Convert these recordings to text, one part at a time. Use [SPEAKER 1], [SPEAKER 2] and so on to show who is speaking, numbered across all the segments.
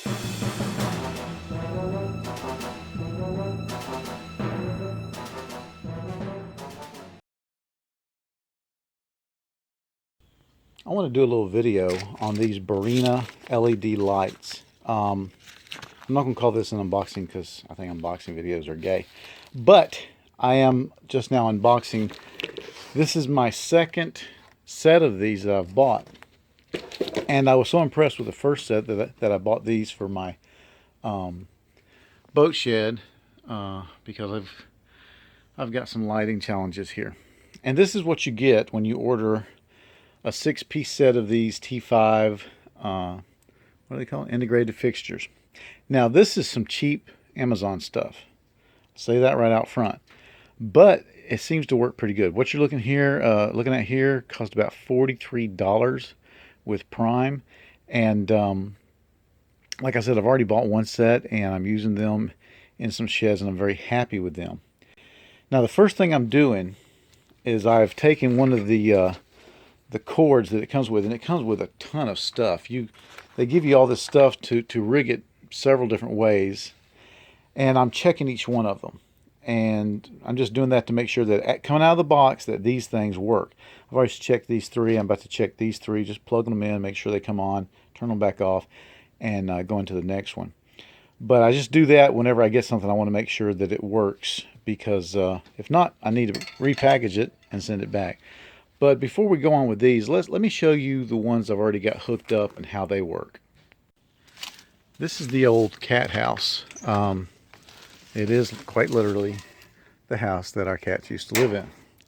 [SPEAKER 1] I want to do a little video on these Barrina LED lights. I'm not going to call this an unboxing because I think unboxing videos are gay. But I am just now unboxing. This is my second set of these that I've bought. And I was so impressed with the first set that I bought these for my boat shed because I've got some lighting challenges here. And this is what you get when you order a 6-piece set of these T5, what do they call it? Integrated fixtures. Now this is some cheap Amazon stuff. I'll say that right out front. But it seems to work pretty good. What you're looking at here cost about $43 with Prime. And like I said, I've already bought one set and I'm using them in some sheds and I'm very happy with them. Now the first thing I'm doing is I've taken one of the cords that it comes with, and it comes with a ton of stuff. They give you all this stuff to rig it several different ways, and I'm checking each one of them. And I'm just doing that to make sure that coming out of the box that these things work. I've already checked these three. I'm about to check these three, just plug them in, make sure they come on, turn them back off, and go into the next one. But I just do that whenever I get something. I want to make sure that it works, because if not, I need to repackage it and send it back. But before we go on with these, let me show you the ones I've already got hooked up and how they work. This is the old cat house. It is quite literally the house that our cats used to live in.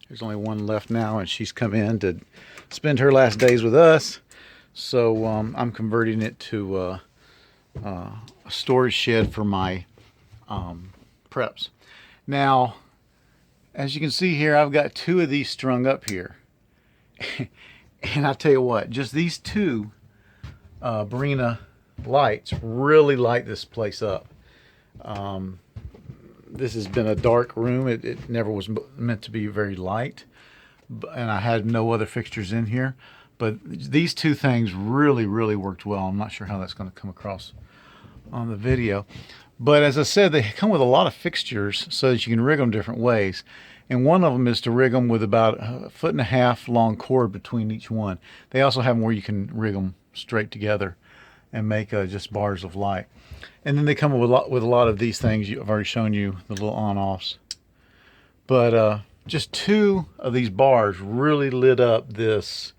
[SPEAKER 1] There's only one left now, and she's come in to spend her last days with us. So I'm converting it to a storage shed for my preps. Now, as you can see here, I've got two of these strung up here. And I tell you what, just these two Barrina lights really light this place up. This has been a dark room. It never was meant to be very light, and I had no other fixtures in here. But these two things really worked well. I'm not sure how that's going to come across on the video. But as I said, they come with a lot of fixtures so that you can rig them different ways. And one of them is to rig them with about 1.5 foot long cord between each one. They also have them where you can rig them straight together and make just bars of light. And then they come with a lot of these things. I've already shown you the little on-offs. But just two of these bars really lit up this.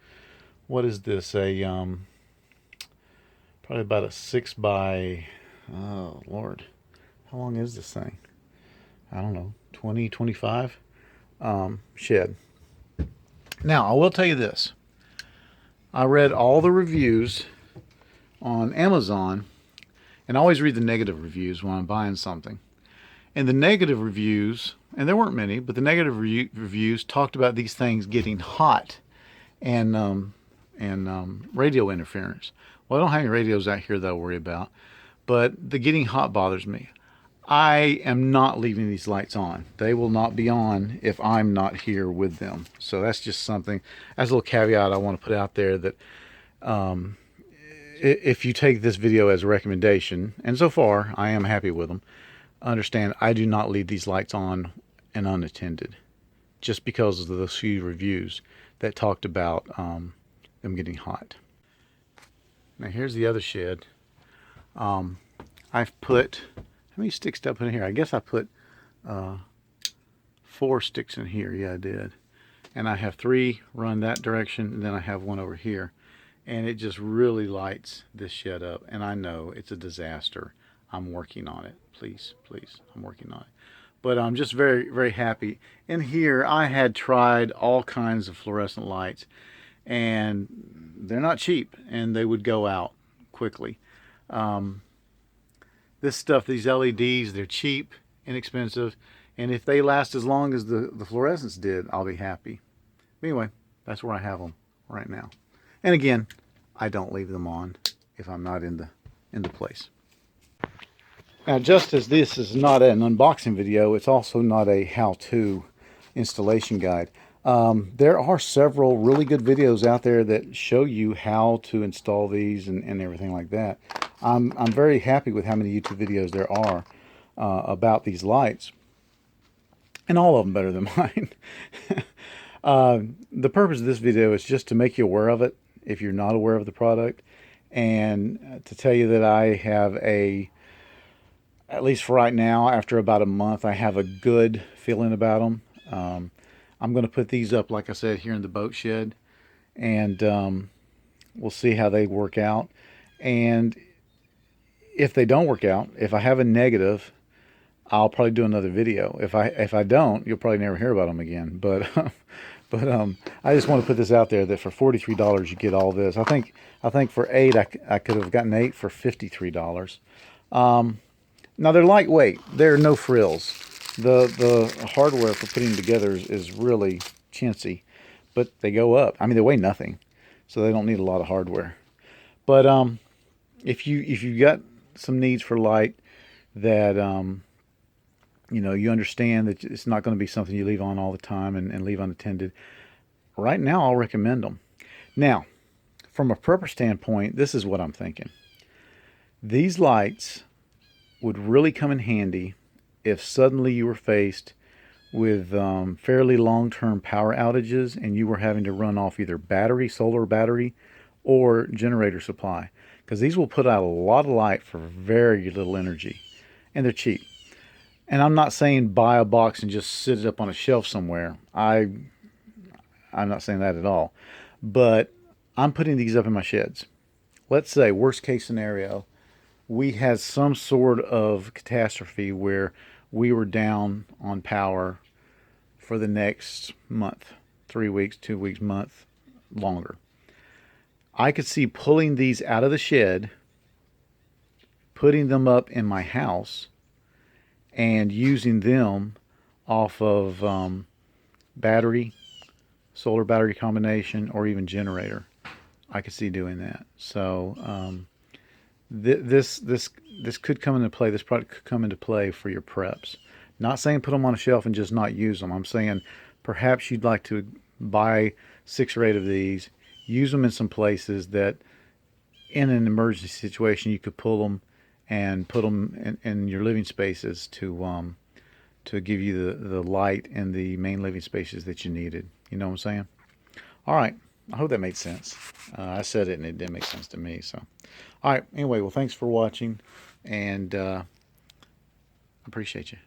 [SPEAKER 1] What is this? Probably about a 6 by, oh Lord, how long is this thing? I don't know, 20, 25 shed. Now, I will tell you this. I read all the reviews on Amazon, and I always read the negative reviews when I'm buying something. And the negative reviews, and there weren't many, but the negative reviews talked about these things getting hot and radio interference. Well, I don't have any radios out here that I worry about, but the getting hot bothers me. I am not leaving these lights on. They will not be on if I'm not here with them. So that's just something, as a little caveat I want to put out there, that if you take this video as a recommendation, and so far I am happy with them, understand I do not leave these lights on and unattended, just because of those few reviews that talked about them getting hot. Now here's the other shed. I've put, how many sticks did I put in here? I guess I put 4 sticks in here. Yeah, I did. And I have 3 run that direction, and then I have 1 over here. And it just really lights this shed up. And I know it's a disaster. I'm working on it. Please, I'm working on it. But I'm just very happy. In here, I had tried all kinds of fluorescent lights, and they're not cheap, and they would go out quickly. This stuff, these LEDs, they're cheap, inexpensive, and if they last as long as the fluorescents did, I'll be happy. But anyway, that's where I have them right now. And again, I don't leave them on if I'm not in the place. Now, just as this is not an unboxing video, it's also not a how-to installation guide. There are several really good videos out there that show you how to install these and everything like that. I'm very happy with how many YouTube videos there are about these lights, and all of them better than mine. The purpose of this video is just to make you aware of it if you're not aware of the product, and to tell you that I have at least for right now, after about a month, I have a good feeling about them. I'm going to put these up, like I said, here in the boat shed, and we'll see how they work out. And if they don't work out, if I have a negative, I'll probably do another video. If I don't, you'll probably never hear about them again. But I just want to put this out there that for $43 you get all this. I think for 8 I could have gotten 8 for $53. Now they're lightweight. They're no frills. The hardware for putting them together is really chintzy, but they go up. I mean, they weigh nothing, so they don't need a lot of hardware. But if you've got some needs for light that you understand that it's not going to be something you leave on all the time and leave unattended, right now I'll recommend them. Now, from a prepper standpoint, this is what I'm thinking. These lights would really come in handy if suddenly you were faced with fairly long-term power outages and you were having to run off either solar battery, or generator supply, because these will put out a lot of light for very little energy, and they're cheap. And I'm not saying buy a box and just sit it up on a shelf somewhere. I'm not saying that at all. But I'm putting these up in my sheds. Let's say, worst case scenario, we had some sort of catastrophe where we were down on power for the next month, 3 weeks, 2 weeks, month, longer. I could see pulling these out of the shed, putting them up in my house, and using them off of battery, solar battery combination, or even generator. I could see doing that. So this could come into play. This product could come into play for your preps. Not saying put them on a shelf and just not use them. I'm saying perhaps you'd like to buy 6 or 8 of these, use them in some places that in an emergency situation you could pull them and put them in your living spaces to give you the light and the main living spaces that you needed. You know what I'm saying? All right. I hope that made sense. I said it and it did make sense to me. So, all right. Anyway, well, thanks for watching, and I appreciate you.